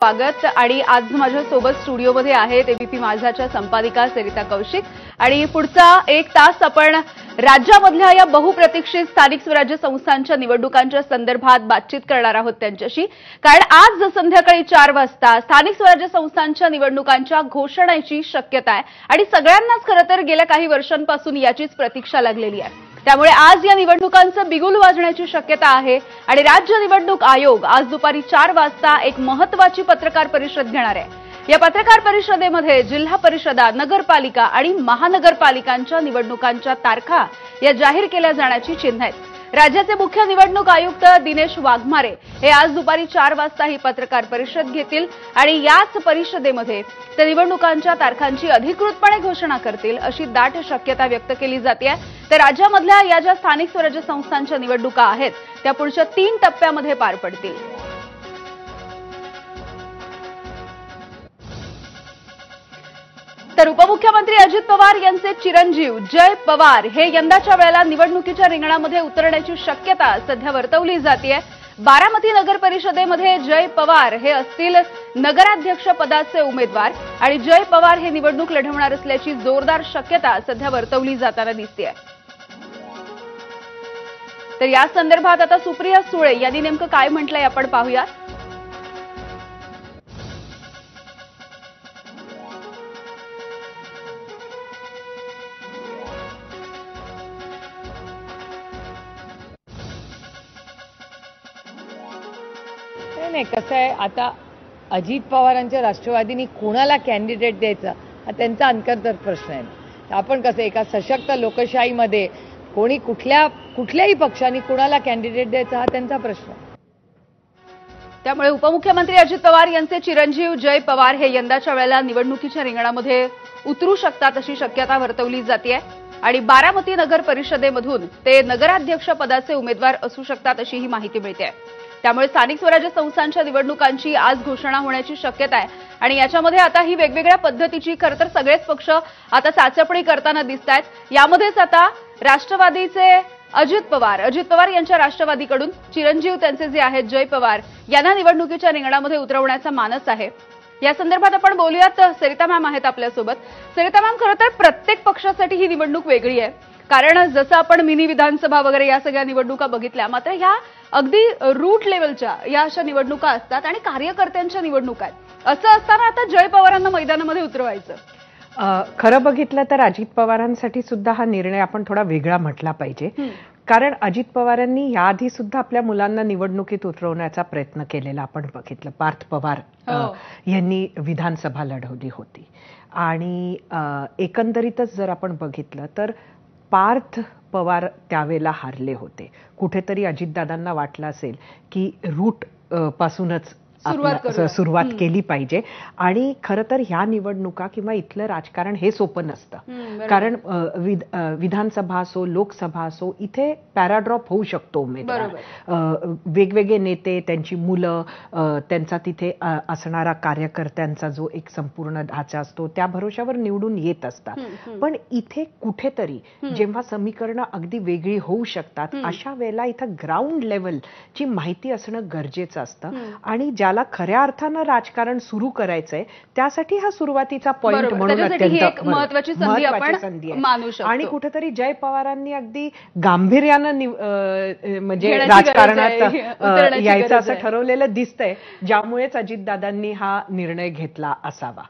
स्वागत आणि आज माझ्या सोबत स्टुडिओमध्ये आहेत एबीपी माझाच्या संपादिका सरिता कौशिक आणि पुढचा 1 तास आपण राज्यामधल्या या बहुप्रतीक्षित स्थानिक स्वराज्य संस्थांच्या निवडणुकांच्या संदर्भात बातचीत करणार आहोत त्यांच्याशी। कारण आज संध्याकाळी 4 वाजता स्थानिक स्वराज्य संस्थांच्या निवडणुकांच्या घोषणेची शक्यता आहे आणि सगळ्यांनाच खरं तर गेल्या काही वर्षांपासून याचीच प्रतीक्षा लागलेली आहे। त्यामुळे आज या निवडणुकांचं बिगुल वाजण्याची शक्यता आहे आणि राज्य निवडणूक आयोग आज दुपारी 4 वाजता एक महत्त्वाची पत्रकार परिषद घेणार आहे। या पत्रकार परिषदेमध्ये जिल्हा परिषदा, नगरपालिका आणि महानगरपालिकांच्या निवडणुकांच्या तारखा या जाहीर केल्या जाण्याची चिन्ह आहेत। राज्याचे मुख्य निवडणूक आयुक्त दिनेश वाघमारे हे आज दुपारी 4 वाजता ही पत्रकार परिषद घेतील आणि याच परिषदेमध्ये ते निवडणुकांच्या तारखांची अधिकृतपणे घोषणा करतील अशी दाट शक्यता व्यक्त केली जाते। तर राज्यामधल्या या ज्या स्थानिक स्वराज्य संस्थांच्या निवडणुका आहेत त्या पुढच्या 3 टप्प्यामध्ये पार पडतील। तर उपमुख्यमंत्री अजित पवार यांचे चिरंजीव जय पवार हे यंदाच्या वेळेला निवडणुकीच्या रिंगणामध्ये उतरण्याची शक्यता सध्या वर्तवली जाते। बारामती नगर परिषदेमध्ये जय पवार हे असतील नगराध्यक्ष पदाचे उमेदवार आणि जय पवार हे निवडणूक लढवणार असल्याची जोरदार शक्यता सध्या वर्तवली जाताना दिसते। तर या संदर्भात आता सुप्रिया सुळे यांनी नेमकं काय म्हटलंय आपण पाहूया। नाही कसं आहे, आता अजित पवारांच्या राष्ट्रवादीनी कोणाला कॅन्डिडेट द्यायचा हा त्यांचा अंतर्गत प्रश्न आहे। आपण कसं एका सशक्त लोकशाहीमध्ये कोणी कुठल्याही पक्षाने कोणाला कॅन्डिडेट द्यायचा हा त्यांचा प्रश्न आहे। त्यामुळे उपमुख्यमंत्री अजित पवार यांचे चिरंजीव जय पवार हे यंदाच्या वेळेला निवडणुकीच्या रिंगणामध्ये उतरू शकतात अशी शक्यता वर्तवली जाते आणि बारामती नगर परिषदेमधून ते नगराध्यक्ष पदाचे उमेदवार असू शकतात अशी ही माहिती मिळते। त्यामुळे स्थानिक स्वराज्य संस्थांच्या निवडणुकांची आज घोषणा होण्याची शक्यता आहे आणि याच्यामध्ये आता ही वेगवेगळ्या पद्धतीची खरं तर सगळेच पक्ष आता चाचपणी करताना दिसत आहेत। यामध्येच आता राष्ट्रवादीचे अजित पवार यांच्या राष्ट्रवादीकडून चिरंजीव त्यांचे जे आहेत जय पवार यांना निवडणुकीच्या रिंगणामध्ये उतरवण्याचा मानस आहे। या संदर्भात आपण बोलूयात। सरिता मॅम आहेत आपल्यासोबत। सरिता मॅम, खरं तर प्रत्येक पक्षासाठी ही निवडणूक वेगळी आहे, कारण जसं आपण मिनी विधानसभा वगैरे या सगळ्या निवडणुका बघितल्या, मात्र ह्या अगदी रूट लेवलच्या या अशा निवडणुका असतात आणि कार्यकर्त्यांच्या निवडणुका आहेत। असं असताना आता जय पवारांना मैदानामध्ये उतरवायचं, खरं बघितलं तर अजित पवारांसाठी सुद्धा हा निर्णय आपण थोडा वेगळा म्हटला पाहिजे। कारण अजित पवारांनी याआधी सुद्धा आपल्या मुलांना निवडणुकीत उतरवण्याचा प्रयत्न केलेला आपण बघितलं। पार्थ पवार यांनी विधानसभा लढवली होती आणि एकंदरीतच जर आपण बघितलं तर पार्थ पवार त्यावेळेला हारले होते। कुठेतरी अजितदादांना वाटलं असेल की रूट पासूनच सुरुवात केली पाहिजे आणि खरं तर ह्या निवडणुका किंवा इथलं राजकारण हे सोपं नसतं, कारण विधानसभा असो लोकसभा असो इथे पॅराड्रॉप होऊ शकतो उमेदवार। वेगवेगळे नेते, त्यांची मुलं, त्यांचा तिथे असणारा कार्यकर्त्यांचा जो एक संपूर्ण ढाचा असतो त्या भरोशावर निवडून येत असतात। पण इथे कुठेतरी जेव्हा समीकरणं अगदी वेगळी होऊ शकतात अशा वेळेला इथं ग्राउंड लेवलची माहिती असणं गरजेचं असतं आणि ज्याला खऱ्या अर्थानं राजकारण सुरू करायचंय त्यासाठी हा सुरुवातीचा पॉइंट म्हणून अत्यंत महत्त्वाची संधी आहे। आणि कुठेतरी जय पवारांनी अगदी गांभीर्यानं म्हणजे राजकारणात यायचं असं ठरवलेलं दिसतंय, ज्यामुळेच अजितदादांनी हा निर्णय घेतला असावा।